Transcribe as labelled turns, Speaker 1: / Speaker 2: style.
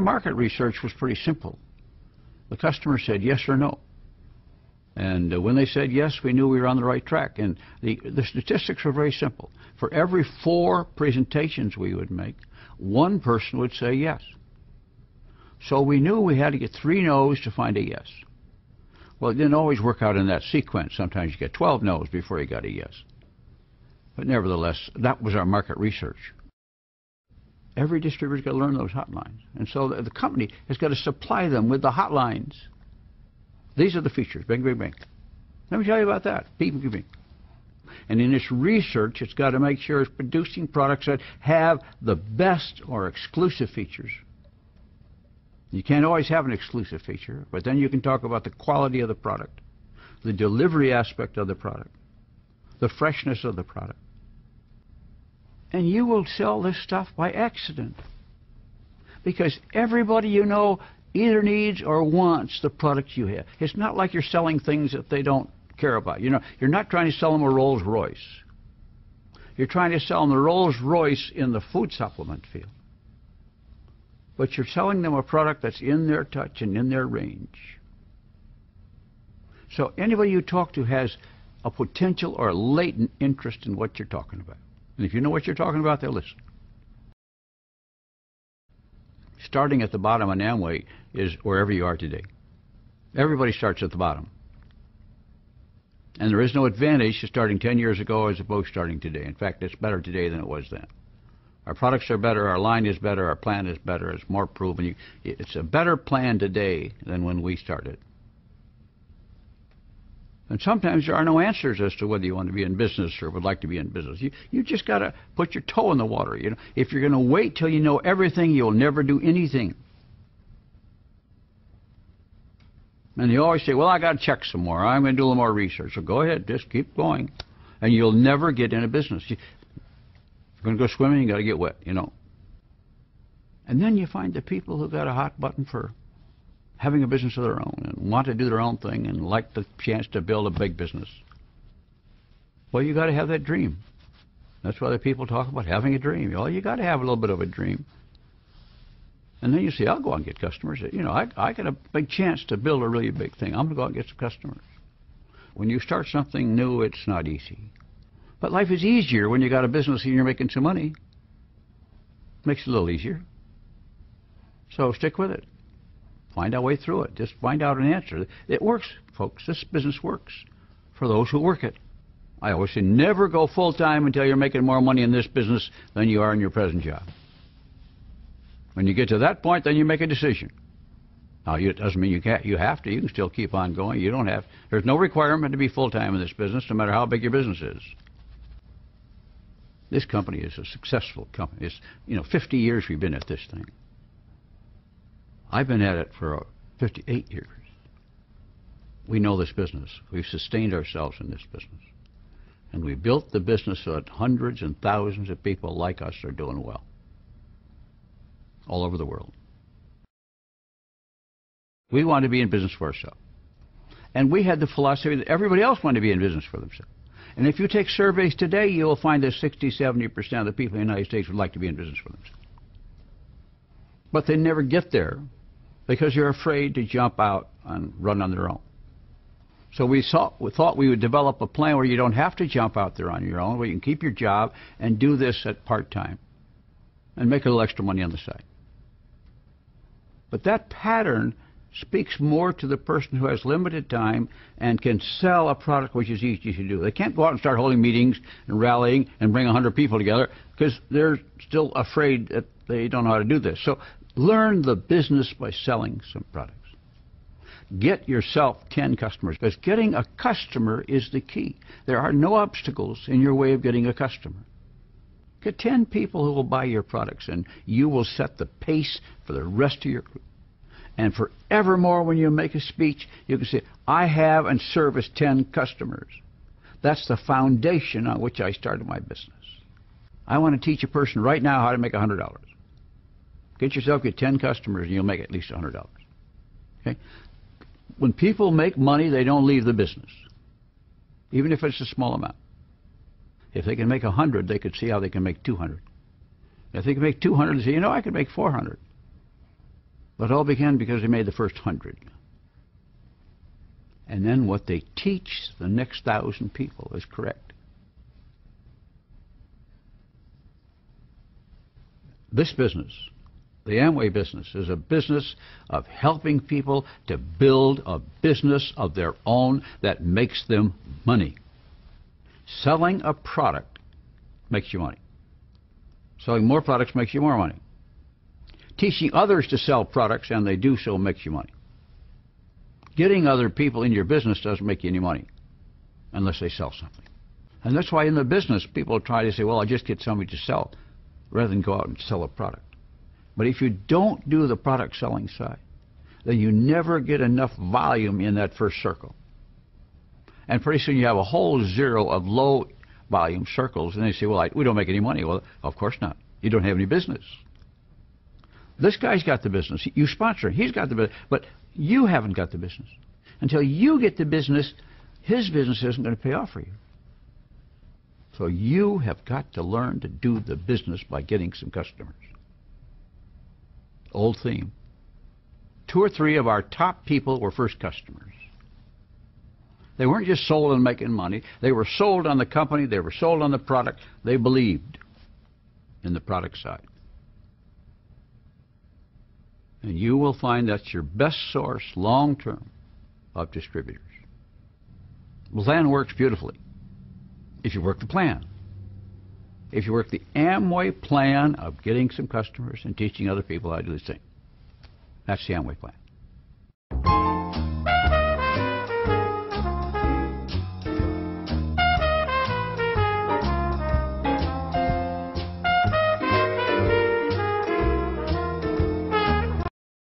Speaker 1: market research was pretty simple. The customer said yes or no. And when they said yes, we knew we were on the right track. And the statistics were very simple. For every 4 presentations we would make, 1 person would say yes. So we knew we had to get 3 no's to find a yes. Well, it didn't always work out in that sequence. Sometimes you get 12 no's before you got a yes. But nevertheless, that was our market research. Every distributor's got to learn those hotlines. And so the company has got to supply them with the hotlines. These are the features. Bing, bing, bing. Let me tell you about that. Beep, beep, beep. And in its research, it's got to make sure it's producing products that have the best or exclusive features. You can't always have an exclusive feature, but then you can talk about the quality of the product, the delivery aspect of the product, the freshness of the product. And you will sell this stuff by accident. Because everybody you know either needs or wants the product you have. It's not like you're selling things that they don't care about. You know, you're not trying to sell them a Rolls Royce. You're trying to sell them the Rolls Royce in the food supplement field. But you're selling them a product that's in their touch and in their range. So anybody you talk to has a potential or a latent interest in what you're talking about. And if you know what you're talking about, they'll listen. Starting at the bottom on Amway is wherever you are today. Everybody starts at the bottom. And there is no advantage to starting 10 years ago as opposed to starting today. In fact, it's better today than it was then. Our products are better, our line is better, our plan is better, it's more proven. It's a better plan today than when we started. And sometimes there are no answers as to whether you want to be in business or would like to be in business. You just got to put your toe in the water. You know, if you're going to wait till you know everything, you'll never do anything. And you always say, well, I got to check some more. I'm going to do a little more research. So go ahead, just keep going. And you'll never get in a business. If you're going to go swimming, you got to get wet, you know. And then you find the people who got a hot button for having a business of their own and want to do their own thing and like the chance to build a big business. Well, you got to have that dream. That's why the people talk about having a dream. Well, you got to have a little bit of a dream. And then you say, I'll go out and get customers. You know, I got a big chance to build a really big thing. I'm going to go out and get some customers. When you start something new, it's not easy. But life is easier when you got a business and you're making some money. Makes it a little easier. So stick with it. Find our way through it. Just find out an answer. It works, folks. This business works for those who work it. I always say never go full-time until you're making more money in this business than you are in your present job. When you get to that point, then you make a decision. Now, it doesn't mean you can't. You have to. You can still keep on going. You don't have. There's no requirement to be full-time in this business, no matter how big your business is. This company is a successful company. It's, 50 years we've been at this thing. I've been at it for 58 years. We know this business. We've sustained ourselves in this business. And we built the business so that hundreds and thousands of people like us are doing well. All over the world. We want to be in business for ourselves. And we had the philosophy that everybody else wanted to be in business for themselves. And if you take surveys today, you'll find that 60–70% of the people in the United States would like to be in business for themselves. But they never get there because they're afraid to jump out and run on their own. So we thought we would develop a plan where you don't have to jump out there on your own, where you can keep your job and do this at part-time and make a little extra money on the side. But that pattern speaks more to the person who has limited time and can sell a product which is easy to do. They can't go out and start holding meetings and rallying and bring 100 people together because they're still afraid that they don't know how to do this. So learn the business by selling some products. Get yourself 10 customers, because getting a customer is the key. There are no obstacles in your way of getting a customer. Get 10 people who will buy your products, and you will set the pace for the rest of your group. And forevermore, when you make a speech, you can say, I have and service 10 customers. That's the foundation on which I started my business. I want to teach a person right now how to make $100. Get 10 customers, and you'll make at least $100. Okay? When people make money, they don't leave the business, even if it's a small amount. If they can make 100, they could see how they can make 200. If they can make 200, they say, I can make 400. But it all began because they made the first 100. And then what they teach the next 1,000 people is correct. This business, the Amway business, is a business of helping people to build a business of their own that makes them money. Selling a product makes you money. Selling more products makes you more money. Teaching others to sell products, and they do so, makes you money. Getting other people in your business doesn't make you any money unless they sell something. And that's why in the business people try to say, well, I'll just get somebody to sell rather than go out and sell a product. But if you don't do the product selling side, then you never get enough volume in that first circle. And pretty soon you have a whole zero of low volume circles, and they say, well, we don't make any money. Well, of course not. You don't have any business. This guy's got the business. You sponsor him. He's got the business. But you haven't got the business. Until you get the business, his business isn't going to pay off for you. So you have got to learn to do the business by getting some customers. Old theme. 2 or 3 of our top people were first customers. They weren't just sold on making money. They were sold on the company. They were sold on the product. They believed in the product side. And you will find that's your best source long-term of distributors. The plan works beautifully if you work the plan. If you work the Amway plan of getting some customers and teaching other people how to do the same. That's the Amway plan.